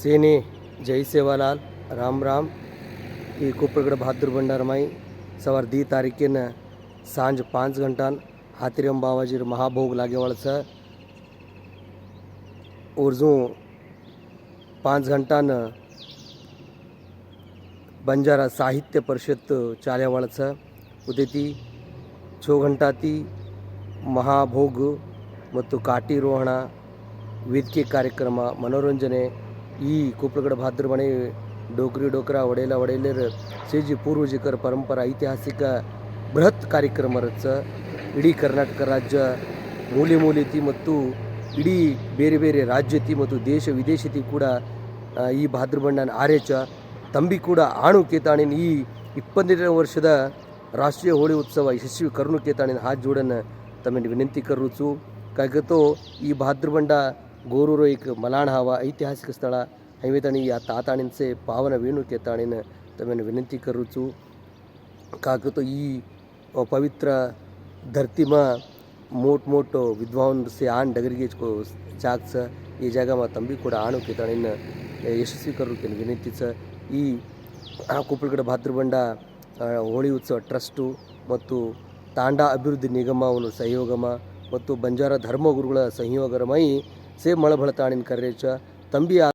सेने जय सेवालाल राम राम ಈ ಕುಪ್ಪಳಗಡ ಬಹಾದೂರ್ ಭಂಡಾರಮಾಯಿ સવાર 2 તારીખે સાંજ 5 ઘંટાન હાથીરામ બાવાજી મહાભોગ લાગેવાળ છે ઓરજું 5 ઘંટાન ಬಂಜಾರ ಸಾಹಿತ್ಯ ಪರಿಷತ್ ಚಾಲ್ಯಾವಾಳ છે ಉದೇತಿ 6 ઘಂಟಾತಿ ಮಹಾಭೋಗ ಮತ್ತು ಕಾಟಿರೋಹಣ ವೇದಿಕೆ ಕಾರ್ಯಕ್ರಮ ಮನೋರಂಜನೆ ಈ ಕುಪ್ಪಳಗಡ ಬಹಾದೂರ್ ಮನೆ डोकरी डोकरा वडेला वडेलेर सेजी पूर्वजिकर परंपरा ऐतिहासिक ಬೃಹತ್ ಕಾರ್ಯಕ್ರಮ ಇಡೀ ಕರ್ನಾಟಕ ರಾಜ್ಯ ಮೂಲೆ ಮೂಲೆತಿ ಮತ್ತು ಇಡೀ ಬೇರೆ ಬೇರೆ ರಾಜ್ಯತಿ ಮತ್ತು ದೇಶ ವಿದೇಶತಿ ಕೂಡ ಈ ಬಹಾದೂರ್ ಬಂಡಾನ ಆರೇಚ ತಂಬಿ ಕೂಡ ಆಣು ಕೇತಾಣಿನ ಈ 22ನೇ ವರ್ಷದ ರಾಷ್ಟ್ರೀಯ ಹೋಳಿ ಉತ್ಸವ ಯಶಸ್ವಿ ಕರ್ನು ಕೇತಾಣಿನ हात जोडन तमें विनंती करूँ छू काय तो ಈ बहादूर बंडा गोरूरो एक मलाण हवा ऐतिहासिक स्थळ हैवेताणी या ताताणींचे पावन वेणू केताणीन तमें विनंती करूँ छू काक तो ई पवित्र धरती में मोट मोट विद्वान से आन डगरीगे को जाग छ ये जगह में तंबी ಕೂಡ आणु केताणीन यशस्वी करू के विनंती छ ಈ ಕುಪ್ಪಳಗಡ ಬಹಾದೂರ್ ಬಂಡಾ ಹೋಳಿ ಉತ್ಸವ ಟ್ರಸ್ಟು ಮತ್ತು ತಾಂಡಾ ಅಭಿವೃದ್ಧಿ ನಿಗಮವನ್ನು ಸಹಯೋಗಮ ಮತ್ತು ಬಂಜಾರ ಧರ್ಮಗುರುಗಳ ಸಂಯೋಗರಮೈ ಸೇ ಮಳಬಳತಾಣಿನ ಕರ್ರೇಚ ತಂಬಿ